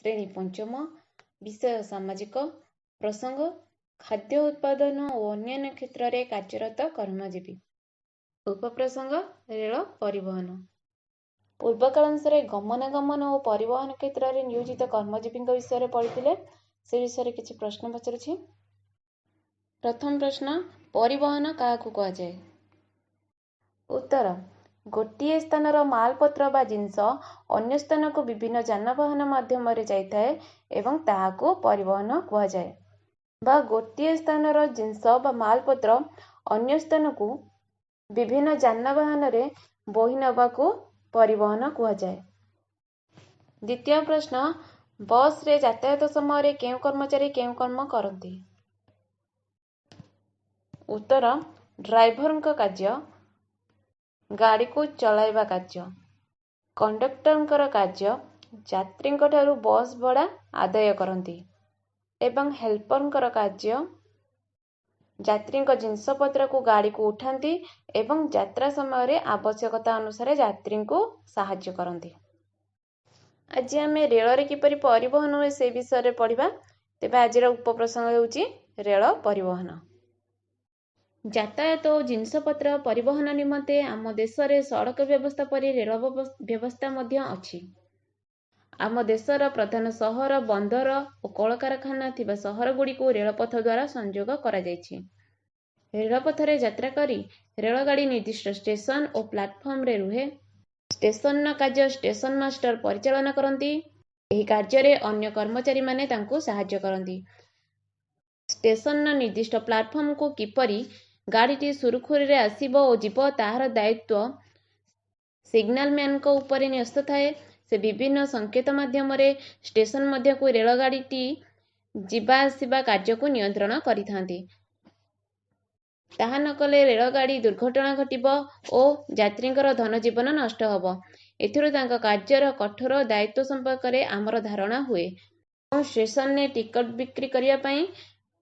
ଶ୍ରେଣୀ ପଞ୍ଚମ, ବିଷୟ ସାମାଜିକ ପ୍ରସଙ୍ଗ, ଖାଦ୍ୟ ଉତ୍ପାଦନ ଓ ଅନ୍ୟାନ୍ୟ କ୍ଷେତ୍ରରେ କାର୍ଯ୍ୟରତ କର୍ମଜୀବୀ। ଉପପ୍ରସଙ୍ଗ ରେଳ ପରିବହନ। ପୂର୍ବକାଳାଂଶରେ ଗମନାଗମନ ଓ ପରିବହନ କ୍ଷେତ୍ରରେ ନିୟୋଜିତ କର୍ମଜୀବୀଙ୍କ ବିଷୟରେ ପଢ଼ିଥିଲେ। ସେ ବିଷୟରେ କିଛି ପ୍ରଶ୍ନ ପଚାରୁଛି। ପ୍ରଥମ ପ୍ରଶ୍ନ, ପରିବହନ କାହାକୁ କୁହାଯାଏ? ଉତ୍ତର, ଗୋଟିଏ ସ୍ଥାନର ମାଲପତ୍ର ବା ଜିନିଷ ଅନ୍ୟ ସ୍ଥାନକୁ ବିଭିନ୍ନ ଯାନବାହନ ମାଧ୍ୟମରେ ଯାଇଥାଏ ଏବଂ ତାହାକୁ ପରିବହନ କୁହାଯାଏ। ବା ଗୋଟିଏ ସ୍ଥାନର ଜିନିଷ ବା ମାଲପତ୍ର ଅନ୍ୟ ସ୍ଥାନକୁ ବିଭିନ୍ନ ଯାନବାହନରେ ବୋହି ନେବାକୁ ପରିବହନ କୁହାଯାଏ। ଦ୍ୱିତୀୟ ପ୍ରଶ୍ନ, ବସ୍ରେ ଯାତାୟାତ ସମୟରେ କେଉଁ କର୍ମଚାରୀ କେଉଁ କର୍ମ କରନ୍ତି? ଉତ୍ତର, ଡ୍ରାଇଭରଙ୍କ କାର୍ଯ୍ୟ, ଗାଡ଼ିକୁ ଚଳାଇବା କାର୍ଯ୍ୟ, କଣ୍ଡକ୍ଟରଙ୍କର କାର୍ଯ୍ୟ ଯାତ୍ରୀଙ୍କ ଠାରୁ ବସ୍ ଭଡ଼ା ଆଦାୟ କରନ୍ତି ଏବଂ ହେଲ୍ପରଙ୍କର କାର୍ଯ୍ୟ ଯାତ୍ରୀଙ୍କ ଜିନିଷପତ୍ରକୁ ଗାଡ଼ିକୁ ଉଠାନ୍ତି ଏବଂ ଯାତ୍ରା ସମୟରେ ଆବଶ୍ୟକତା ଅନୁସାରେ ଯାତ୍ରୀଙ୍କୁ ସାହାଯ୍ୟ କରନ୍ତି। ଆଜି ଆମେ ରେଳରେ କିପରି ପରିବହନ ହୁଏ ସେ ବିଷୟରେ ପଢ଼ିବା। ତେବେ ଆଜିର ଉପପ୍ରସଙ୍ଗ ହେଉଛି ରେଳ ପରିବହନ। ଯାତାୟାତ ଓ ଜିନିଷପତ୍ର ପରିବହନ ନିମନ୍ତେ ଆମ ଦେଶରେ ସଡ଼କ ବ୍ୟବସ୍ଥା ପରି ରେଳ ବ୍ୟବସ୍ଥା ମଧ୍ୟ ଅଛି। ଆମ ଦେଶର ପ୍ରଧାନ ସହର, ବନ୍ଦର ଓ କଳକାରଖାନା ଥିବା ସହରଗୁଡ଼ିକୁ ରେଳପଥ ଦ୍ୱାରା ସଂଯୋଗ କରାଯାଇଛି। ରେଳପଥରେ ଯାତ୍ରା କରି ରେଳଗାଡ଼ି ନିର୍ଦ୍ଦିଷ୍ଟ ଷ୍ଟେସନ ଓ ପ୍ଲାଟଫର୍ମରେ ରୁହେ। ଷ୍ଟେସନର କାର୍ଯ୍ୟ ଷ୍ଟେସନ ମାଷ୍ଟର ପରିଚାଳନା କରନ୍ତି। ଏହି କାର୍ଯ୍ୟରେ ଅନ୍ୟ କର୍ମଚାରୀମାନେ ତାଙ୍କୁ ସାହାଯ୍ୟ କରନ୍ତି। ଷ୍ଟେସନର ନିର୍ଦ୍ଦିଷ୍ଟ ପ୍ଲାଟଫର୍ମକୁ କିପରି ଗାଡ଼ିଟି ସୁରୁଖୁରୁରେ ଆସିବ ଓ ଯିବ ତାହାର ଦାୟିତ୍ୱ ସିଗ୍ନାଲମ୍ୟାନଙ୍କ ଉପରେ ନ୍ୟସ୍ତ ଥାଏ। ସେ ବିଭିନ୍ନ ସଂକେତ ମାଧ୍ୟମରେ ଷ୍ଟେସନ ମଧ୍ୟକୁ ରେଳଗାଡ଼ିଟି ଯିବା ଆସିବା କାର୍ଯ୍ୟକୁ ନିୟନ୍ତ୍ରଣ କରିଥାନ୍ତି। ତାହା ନ କଲେ ରେଳଗାଡ଼ି ଦୁର୍ଘଟଣା ଘଟିବ ଓ ଯାତ୍ରୀଙ୍କର ଧନଜୀବନ ନଷ୍ଟ ହେବ। ଏଥିରୁ ତାଙ୍କ କାର୍ଯ୍ୟର କଠୋର ଦାୟିତ୍ୱ ସମ୍ପର୍କରେ ଆମର ଧାରଣା ହୁଏ ଏବଂ ଷ୍ଟେସନରେ ଟିକଟ ବିକ୍ରି କରିବା ପାଇଁ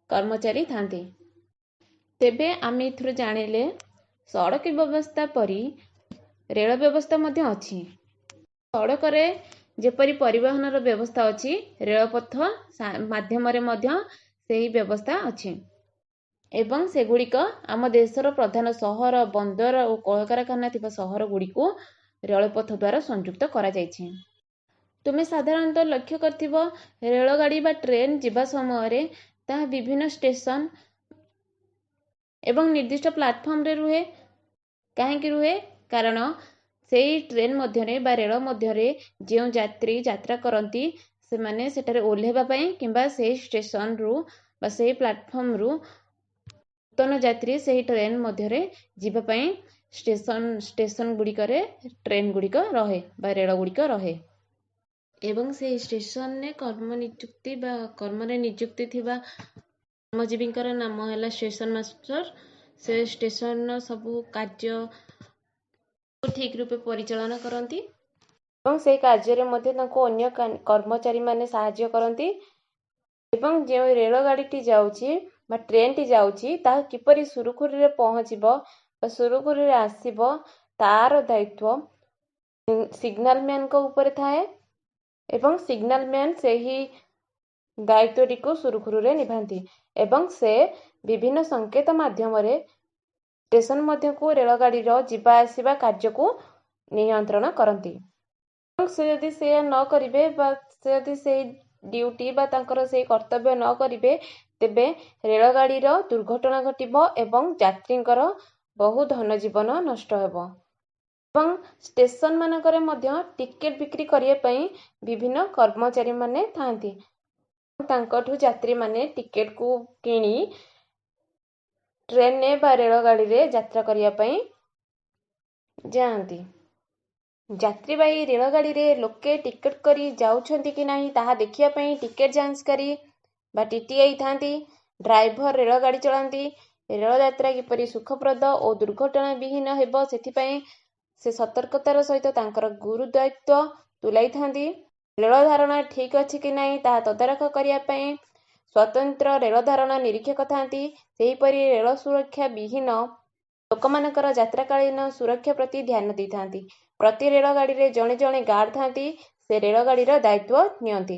କର୍ମଚାରୀ ଥାନ୍ତି। ତେବେ ଆମେ ଏଥିରୁ ଜାଣିଲେ ସଡ଼କ ବ୍ୟବସ୍ଥା ପରି ରେଳ ବ୍ୟବସ୍ଥା ମଧ୍ୟ ଅଛି। ସଡ଼କରେ ଯେପରି ପରିବହନର ବ୍ୟବସ୍ଥା ଅଛି, ରେଳପଥ ମାଧ୍ୟମରେ ମଧ୍ୟ ସେହି ବ୍ୟବସ୍ଥା ଅଛି ଏବଂ ସେଗୁଡ଼ିକ ଆମ ଦେଶର ପ୍ରଧାନ ସହର, ବନ୍ଦର ଓ କଳକାରଖାନା ଥିବା ସହରଗୁଡ଼ିକୁ ରେଳପଥ ଦ୍ୱାରା ସଂଯୁକ୍ତ କରାଯାଇଛି। ତୁମେ ସାଧାରଣତଃ ଲକ୍ଷ୍ୟ କରିଥିବ ରେଳଗାଡ଼ି ବା ଟ୍ରେନ ଯିବା ସମୟରେ ତାହା ବିଭିନ୍ନ ଷ୍ଟେସନ ଏବଂ ନିର୍ଦ୍ଦିଷ୍ଟ ପ୍ଲାଟଫର୍ମରେ ରୁହେ। କାହିଁକି ରୁହେ? କାରଣ ସେହି ଟ୍ରେନ ମଧ୍ୟରେ ବା ରେଳ ମଧ୍ୟରେ ଯେଉଁ ଯାତ୍ରୀ ଯାତ୍ରା କରନ୍ତି ସେମାନେ ସେଠାରେ ଓହ୍ଲାଇବା ପାଇଁ କିମ୍ବା ସେହି ଷ୍ଟେସନରୁ ବା ସେହି ପ୍ଲାଟଫର୍ମରୁ ନୂତନ ଯାତ୍ରୀ ସେହି ଟ୍ରେନ ମଧ୍ୟରେ ଯିବା ପାଇଁ ଷ୍ଟେସନ ଗୁଡ଼ିକରେ ଟ୍ରେନ ଗୁଡ଼ିକ ରହେ ବା ରେଳ ଗୁଡ଼ିକ ରହେ ଏବଂ ସେହି ଷ୍ଟେସନରେ କର୍ମରେ ନିଯୁକ୍ତି ଥିବା କର୍ମଜୀବୀଙ୍କର ନାମ ହେଲା ଷ୍ଟେସନ ମାଷ୍ଟର। ସେ ଷ୍ଟେସନର ସବୁ କାର୍ଯ୍ୟ ଠିକ୍ ରୂପେ ପରିଚାଳନା କରନ୍ତି ଏବଂ ସେହି କାର୍ଯ୍ୟରେ ମଧ୍ୟ ତାଙ୍କୁ ଅନ୍ୟ କର୍ମଚାରୀମାନେ ସାହାଯ୍ୟ କରନ୍ତି ଏବଂ ଯେଉଁ ରେଳଗାଡ଼ିଟି ଯାଉଛି ବା ଟ୍ରେନଟି ଯାଉଛି ତାହା କିପରି ସୁରୁଖୁରୁରେ ପହଞ୍ଚିବ ବା ସୁରୁଖୁରୁରେ ଆସିବ ତାର ଦାୟିତ୍ୱ ସିଗ୍ନାଲମ୍ୟାନଙ୍କ ଉପରେ ଥାଏ ଏବଂ ସିଗ୍ନାଲମ୍ୟାନ ସେହି ଦାୟିତ୍ୱଟିକୁ ସୁରୁଖୁରୁରେ ନିଭାନ୍ତି ଏବଂ ସେ ବିଭିନ୍ନ ସଂକେତ ମାଧ୍ୟମରେ ଷ୍ଟେସନ ମଧ୍ୟକୁ ରେଳଗାଡ଼ିର ଯିବା ଆସିବା କାର୍ଯ୍ୟକୁ ନିୟନ୍ତ୍ରଣ କରନ୍ତି। ସେ ଯଦି ସେୟା ନ କରିବେ ବା ସେ ଯଦି ସେହି ଡ୍ୟୁଟି ବା ତାଙ୍କର ସେହି କର୍ତ୍ତବ୍ୟ ନ କରିବେ ତେବେ ରେଳଗାଡ଼ିର ଦୁର୍ଘଟଣା ଘଟିବ ଏବଂ ଯାତ୍ରୀଙ୍କର ବହୁ ଧନଜୀବନ ନଷ୍ଟ ହେବ। ଏବଂ ଷ୍ଟେସନ ମାନଙ୍କରେ ମଧ୍ୟ ଟିକେଟ ବିକ୍ରି କରିବା ପାଇଁ ବିଭିନ୍ନ କର୍ମଚାରୀମାନେ ଥାନ୍ତି। ତାଙ୍କଠୁ ଯାତ୍ରୀମାନେ ଟିକେଟକୁ କିଣି ଟ୍ରେନରେ ବା ରେଳଗାଡ଼ିରେ ଯାତ୍ରା କରିବା ପାଇଁ ଯାଆନ୍ତି। ଯାତ୍ରୀବାହୀ ରେଳଗାଡ଼ିରେ ଲୋକେ ଟିକେଟ କରି ଯାଉଛନ୍ତି କି ନାହିଁ ତାହା ଦେଖିବା ପାଇଁ ଟିକେଟ ଯାଞ୍ଚକାରୀ ବା TTI ଥାନ୍ତି। ଡ୍ରାଇଭର ରେଳଗାଡ଼ି ଚଳାନ୍ତି। ରେଳଯାତ୍ରା କିପରି ସୁଖପ୍ରଦ ଓ ଦୁର୍ଘଟଣା ବିହୀନ ହେବ ସେଥିପାଇଁ ସେ ସତର୍କତାର ସହିତ ତାଙ୍କର ଗୁରୁ ଦାୟିତ୍ୱ ତୁଲାଇଥାନ୍ତି। ରେଳ ଧାରଣା ଠିକ୍ ଅଛି କି ନାହିଁ ତାହା ତଦାରଖ କରିବା ପାଇଁ ସ୍ୱତନ୍ତ୍ର ରେଳ ଧାରଣା ନିରୀକ୍ଷକ ଥାନ୍ତି। ସେହିପରି ରେଳ ସୁରକ୍ଷା ବିହୀନ ଲୋକମାନଙ୍କର ଯାତ୍ରାକାଳୀନ ସୁରକ୍ଷା ପ୍ରତି ଧ୍ୟାନ ଦେଇଥାନ୍ତି। ପ୍ରତି ରେଳଗାଡ଼ିରେ ଜଣେ ଜଣେ ଗାର୍ଡ ଥାନ୍ତି। ସେ ରେଳଗାଡ଼ିର ଦାୟିତ୍ୱ ନିଅନ୍ତି।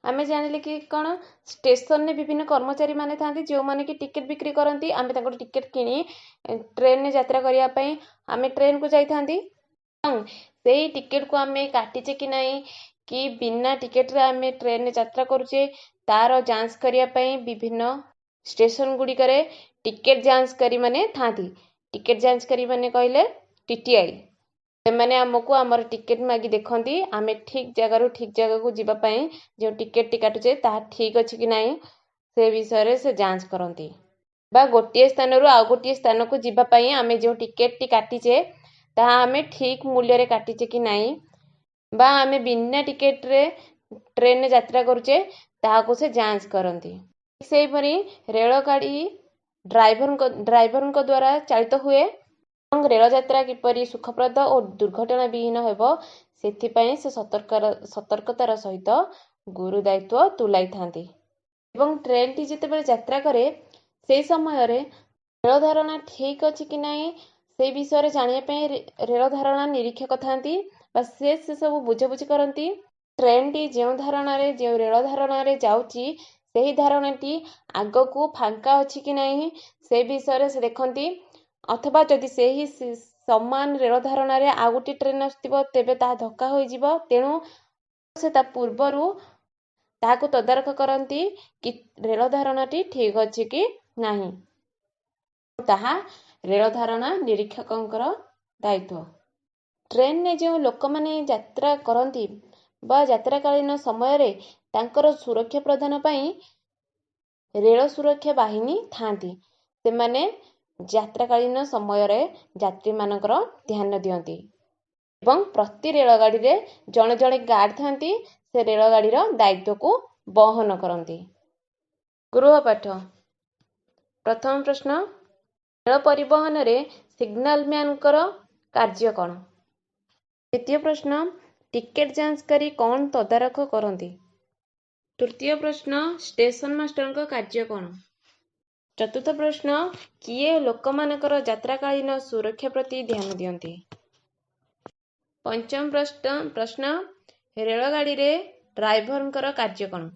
आमे जानिले कि कौन स्टेशन में विभिन्न कर्मचारी माने थांती जो माने कि टिकट बिक्री करती आमे तांको टिकट किनी ट्रेन में यात्रा करिया पई आमे ट्रेन को जाई थांती से टिकट को आमे काटिचे कि नहीं कि बिना टिकट रे आमे ट्रेन में यात्रा करूचे तार जांच करिया पई विभिन्न स्टेशन गुडी करे टिकट जांच करी माने थांती टिकट जांच करी माने कहले टीटीआई से आमको आमर टिकेट मागी देखती आमे ठीक जगह ठीक जगह को जीवा पई जो टिकेट टी काटुचे ताहा ठीक अछि कि नहीं से विषय से जांच करती बा गोटे स्थान रु आउ गोटे स्थान को जीवा पई आमे जो टिकेट टी काटिचे ताहा आमे ठीक मूल्य रे काटिचे कि नहीं बा आमे बिना टिकेट रे ट्रेन में यात्रा करूचे ताहा को से जांच करती सेही परी रेल गाड़ी ड्राइवर द्वारा चालित हुए रेल यात्रा किपरि सुखप्रद और दुर्घटना विहीन हेबो सेथिपई से सतर्कतार सहित गुरु दायित्व तुलाई थांती एवं ट्रेन टी जेतेबेले यात्रा करे से समय रे रेल धारणा ठीक अछि कि नहीं से विषय जानिया पई रेल धारणा निरीक्षक थांती बा से सब बुझाबुझी करती ट्रेन टी जो धारणा रे जो रेल धारणा रे जाउची सेही धारणा टी आगो को फांका अछि कि नहीं से विषय से देखती अथवा जदि से ही समान रेल धारण रे आ गोटे ट्रेन आसुथिबो तेबे ता धक्का होई जिवो तेणु से ता पूर्वरु ताहाको तदारख करती कि रेल धारणाटी ठीक अछि कि नाही ताहा रेल धारणा निरीक्षकंकर दायित्व ट्रेन ने जो लोक माने यात्रा करती बा यात्राकालीन समय रे तांकर सुरक्षा प्रदान पई रेल सुरक्षा बाहिनी थांती से माने यात्राकालीन समय रे यात्री मानकर ध्यान दियंती एवं प्रति रेलगाड़ी रे जणे जणे गार्ड थांती से रेलगाड़ी रो दायित्व को वहन करती गृहपाठ प्रथम प्रश्न रेल परिवहन रे सिग्नल मैन कर कार्य कौन द्वितीय प्रश्न टिकेट जांच करी कौन तदारख करती तृतीय प्रश्न स्टेशन मास्टर का कार्य कौन चतुर्थ प्रश्न किए लोकमानकर यात्राकालीन सुरक्षा प्रति ध्यान दियंती पंचम प्रश्न रेलगाड़ी रे ड्राइवरंकर कार्य कौन